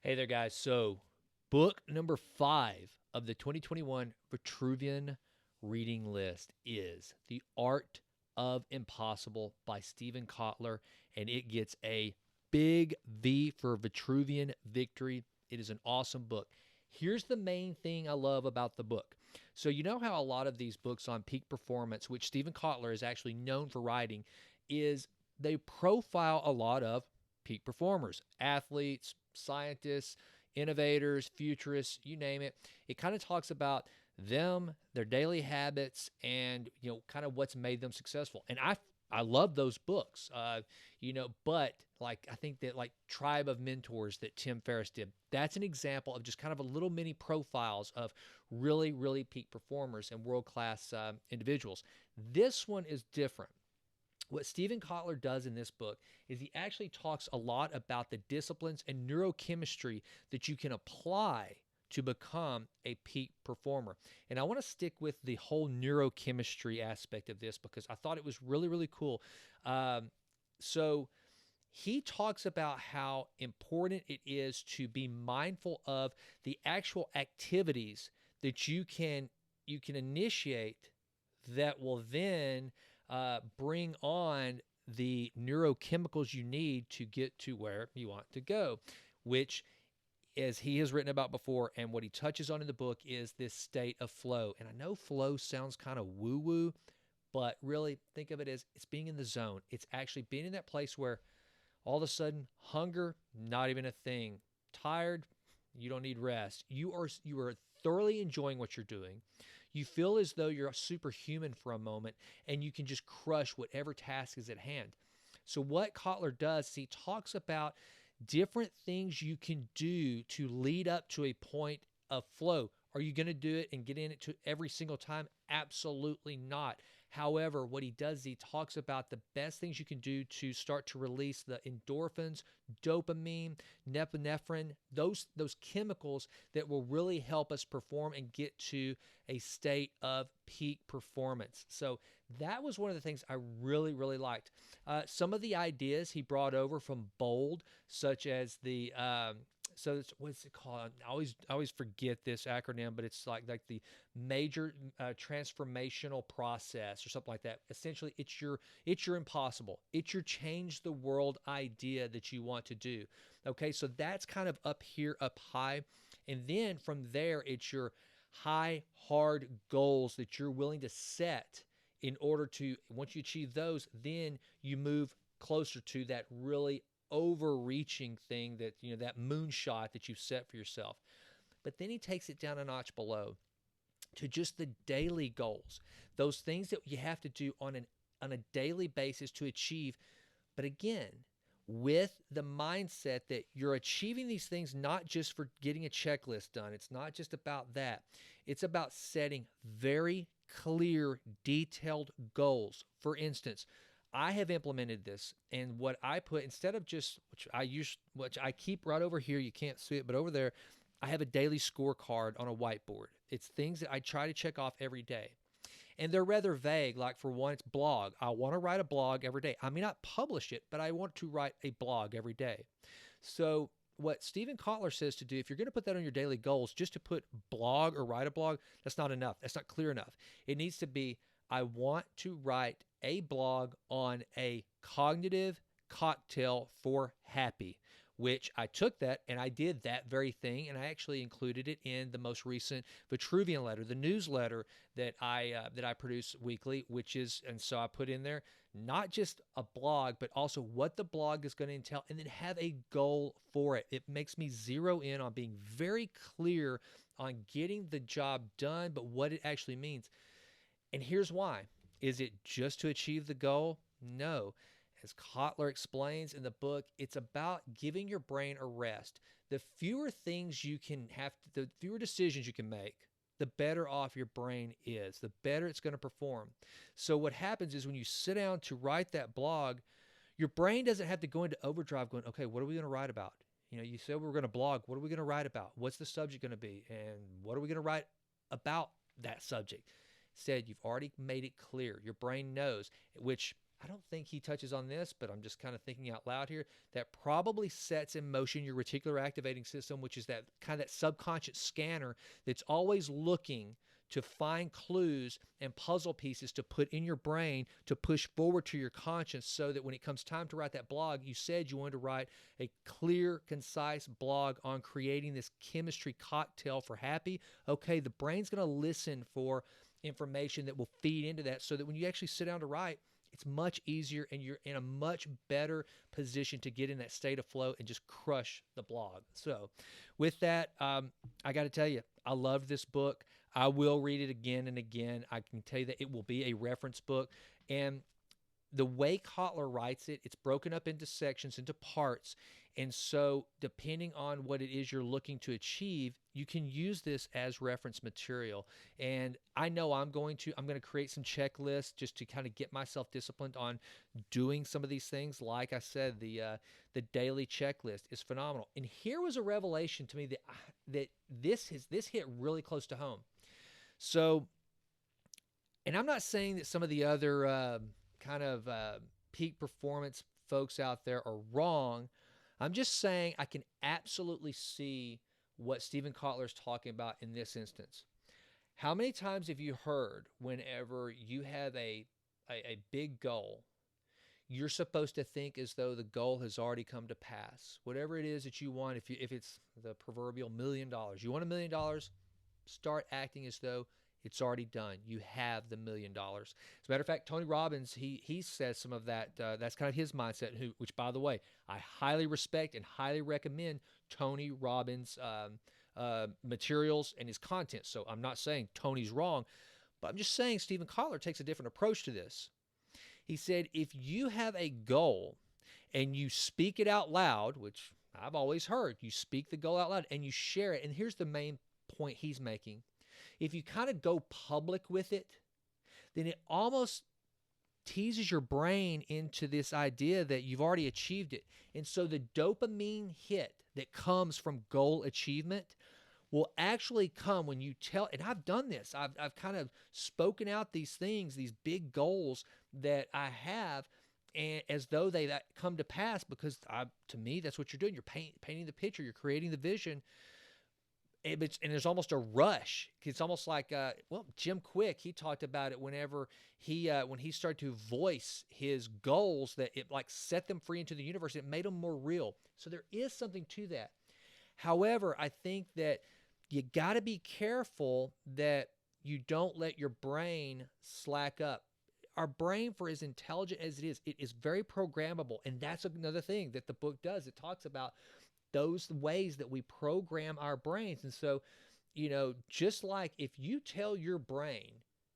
Hey there, guys. So, book number 5 of the 2021 Vitruvian reading list is The Art of Impossible by Steven Kotler, and it gets a big V for Vitruvian victory. It is an awesome book. Here's the main thing I love about the book. So, you know how a lot of these books on peak performance, which Steven Kotler is actually known for writing, is they profile a lot of peak performers, athletes, scientists, innovators, futurists, you name it. It kind of talks about them, their daily habits, and kind of what's made them successful. And I love those books, but like I think that like Tribe of Mentors that Tim Ferriss did, that's an example of just kind of a little mini profiles of really, really peak performers and world class individuals. This one is different. What Steven Kotler does in this book is he actually talks a lot about the disciplines and neurochemistry that you can apply to become a peak performer. And I want to stick with the whole neurochemistry aspect of this because I thought it was really, really cool. So he talks about how important it is to be mindful of the actual activities that you can initiate that will then bring on the neurochemicals you need to get to where you want to go, which, as he has written about before, and what he touches on in the book, is this state of flow. And I know flow sounds kind of woo-woo, but really think of it as it's being in the zone. It's actually being in that place where all of a sudden, hunger, not even a thing. Tired, you don't need rest. You are thoroughly enjoying what you're doing. You feel as though you're superhuman for a moment and you can just crush whatever task is at hand. So what Kotler does is he talks about different things you can do to lead up to a point of flow. Are you going to do it and get in it to every single time? Absolutely not. However, what he does is he talks about the best things you can do to start to release the endorphins, dopamine, norepinephrine, those chemicals that will really help us perform and get to a state of peak performance. So that was one of the things I really, really liked. Some of the ideas he brought over from Bold, such as the so it's, what's it called? I always forget this acronym, but it's like the major transformational process or something like that. Essentially, it's your impossible. It's your change the world idea that you want to do. Okay, so that's kind of up here, up high, and then from there, it's your high, hard goals that you're willing to set in order to, once you achieve those, then you move closer to that really overreaching thing, that that moonshot that you've set for yourself. But then he takes it down a notch below to just the daily goals, those things that you have to do on a daily basis to achieve. But again, with the mindset that you're achieving these things not just for getting a checklist done. It's not just about that. It's about setting very clear, detailed goals. For instance, I have implemented this, and what I put, instead of just, which I keep right over here, you can't see it, but over there, I have a daily scorecard on a whiteboard. It's things that I try to check off every day. And they're rather vague. Like, for one, it's blog. I want to write a blog every day. I may not publish it, but I want to write a blog every day. So what Steven Kotler says to do, if you're going to put that on your daily goals, just to put blog or write a blog, that's not enough. That's not clear enough. It needs to be, I want to write a blog on a cognitive cocktail for happy, which I took that and I did that very thing, and I actually included it in the most recent Vitruvian letter, the newsletter that I produce weekly, which is, and so I put in there not just a blog, but also what the blog is going to entail, and then have a goal for it. It makes me zero in on being very clear on getting the job done, but what it actually means. And here's why. Is it just to achieve the goal? No. As Kotler explains in the book, it's about giving your brain a rest. The fewer things you can have, the fewer decisions you can make, the better off your brain is, the better it's going to perform. So what happens is when you sit down to write that blog, your brain doesn't have to go into overdrive going, okay, what are we going to write about? You said we were going to blog. What are we going to write about? What's the subject going to be? And what are we going to write about that subject? Said you've already made it clear. Your brain knows, which I don't think he touches on this, but I'm just kind of thinking out loud here, that probably sets in motion your reticular activating system, which is that kind of that subconscious scanner that's always looking to find clues and puzzle pieces to put in your brain to push forward to your conscience, so that when it comes time to write that blog, you said you wanted to write a clear, concise blog on creating this chemistry cocktail for happy. Okay, the brain's going to listen for information that will feed into that, so that when you actually sit down to write, it's much easier and you're in a much better position to get in that state of flow and just crush the blog. So with that, I got to tell you, I loved this book. I will read it again and again. I can tell you that it will be a reference book. And the way Kotler writes it, it's broken up into sections, into parts. And so depending on what it is you're looking to achieve, you can use this as reference material. And I know I'm going to create some checklists just to kind of get myself disciplined on doing some of these things. Like I said, the daily checklist is phenomenal. And here was a revelation to me that this hit really close to home. So, and I'm not saying that some of the other peak performance folks out there are wrong. I'm just saying I can absolutely see what Steven Kotler is talking about in this instance. How many times have you heard, whenever you have a big goal, you're supposed to think as though the goal has already come to pass? Whatever it is that you want, if it's the proverbial $1 million, you want $1 million, start acting as though it's already done. You have the $1 million. As a matter of fact, Tony Robbins, he says some of that. That's kind of his mindset, which, by the way, I highly respect and highly recommend Tony Robbins' materials and his content. So I'm not saying Tony's wrong, but I'm just saying Steven Kotler takes a different approach to this. He said, if you have a goal and you speak it out loud, which I've always heard, you speak the goal out loud and you share it. And here's the main point he's making. If you kind of go public with it, then it almost teases your brain into this idea that you've already achieved it. And so the dopamine hit that comes from goal achievement will actually come when you tell, and I've done this, I've kind of spoken out these things, these big goals that I have, and as though they come to pass, because to me, that's what you're doing. You're painting the picture, you're creating the vision. And there's almost a rush. It's almost like, Jim Quick, he talked about it whenever when he started to voice his goals, that it like set them free into the universe. It made them more real. So there is something to that. However, I think that you got to be careful that you don't let your brain slack up. Our brain, for as intelligent as it is very programmable. And that's another thing that the book does. It talks about those ways that we program our brains. And so, just like if you tell your brain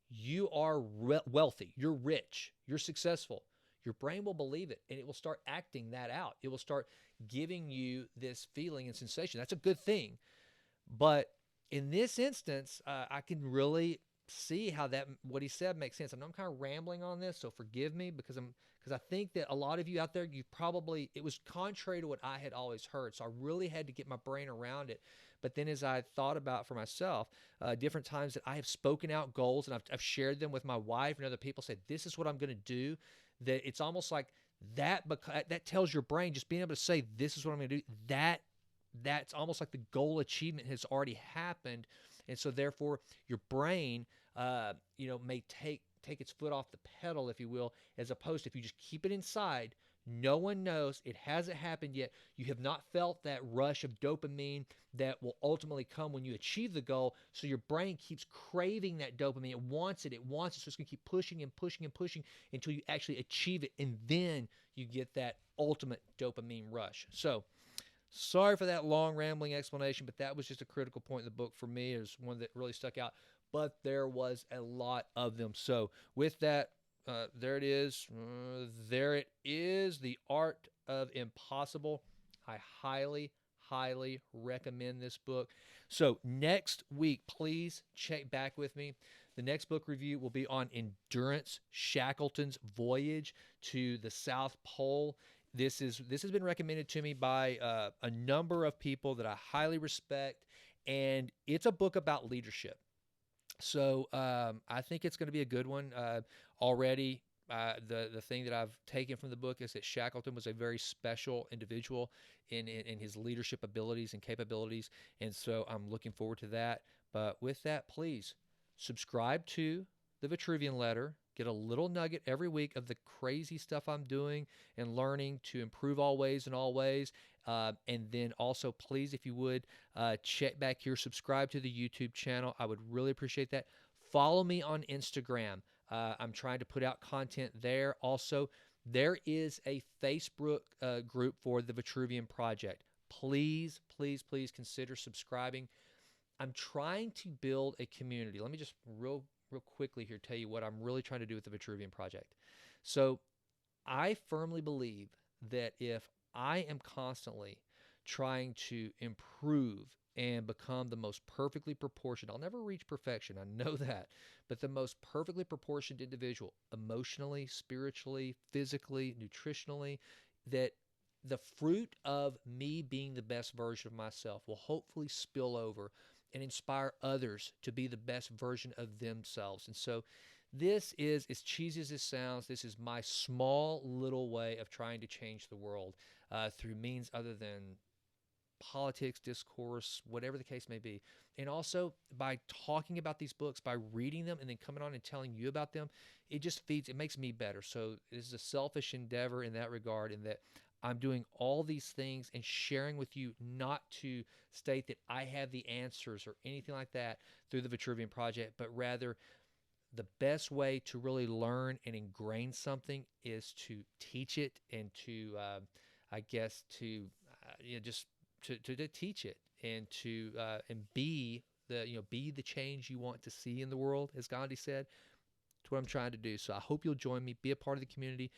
you are wealthy, you're rich, you're successful, your brain will believe it and it will start acting that out. It will start giving you this feeling and sensation. That's a good thing. But in this instance, I can really see how what he said makes sense. And I'm kind of rambling on this, so forgive me, because I think that a lot of you out there, it was contrary to what I had always heard. So I really had to get my brain around it. But then as I thought about for myself, different times that I have spoken out goals and I've shared them with my wife and other people, said, this is what I'm going to do, that it's almost like that tells your brain, just being able to say, this is what I'm going to do, that's almost like the goal achievement has already happened. And so therefore your brain, may take its foot off the pedal, if you will, as opposed to if you just keep it inside, no one knows, it hasn't happened yet, you have not felt that rush of dopamine that will ultimately come when you achieve the goal. So your brain keeps craving that dopamine. It wants it. So it's going to keep pushing and pushing and pushing until you actually achieve it. And then you get that ultimate dopamine rush. So sorry for that long rambling explanation, but that was just a critical point in the book for me. It was one that really stuck out, but there was a lot of them. So with that, there it is. There it is, The Art of Impossible. I highly, highly recommend this book. So next week, please check back with me. The next book review will be on Endurance Shackleton's Voyage to the South Pole. This has been recommended to me by a number of people that I highly respect, and it's a book about leadership. So I think it's going to be a good one. Already The thing that I've taken from the book is that Shackleton was a very special individual in his leadership abilities and capabilities, and so I'm looking forward to that. But with that, please subscribe to the Vitruvian Letter. Get a little nugget every week of the crazy stuff I'm doing and learning to improve always and always. And then also, please, if you would, check back here, subscribe to the YouTube channel. I would really appreciate that. Follow me on Instagram. I'm trying to put out content there. Also, there is a Facebook group for the Vitruvian Project. Please, please, please consider subscribing. I'm trying to build a community. Let me just real quickly here tell you what I'm really trying to do with the Vitruvian Project. So I firmly believe that if I am constantly trying to improve and become the most perfectly proportioned, I'll never reach perfection, I know that, but the most perfectly proportioned individual, emotionally, spiritually, physically, nutritionally, that the fruit of me being the best version of myself will hopefully spill over and inspire others to be the best version of themselves. And so this is, as cheesy as this sounds, this is my small little way of trying to change the world through means other than politics, discourse, whatever the case may be. And also by talking about these books, by reading them and then coming on and telling you about them, it just feeds, it makes me better. So this is a selfish endeavor in that regard, in that I'm doing all these things and sharing with you, not to state that I have the answers or anything like that through the Vitruvian Project, but rather the best way to really learn and ingrain something is to teach it and to, I guess, to just to teach it and to and be the change you want to see in the world, as Gandhi said. That's what I'm trying to do. So I hope you'll join me, be a part of the community.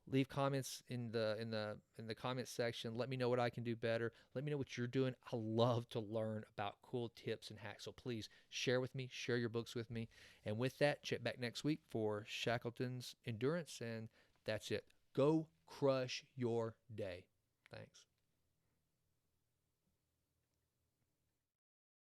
Leave comments in the comment section. Let me know what I can do better. Let me know what you're doing. I love to learn about cool tips and hacks. So please share with me, share your books with me. And with that, check back next week for Shackleton's Endurance. And that's it. Go crush your day. Thanks.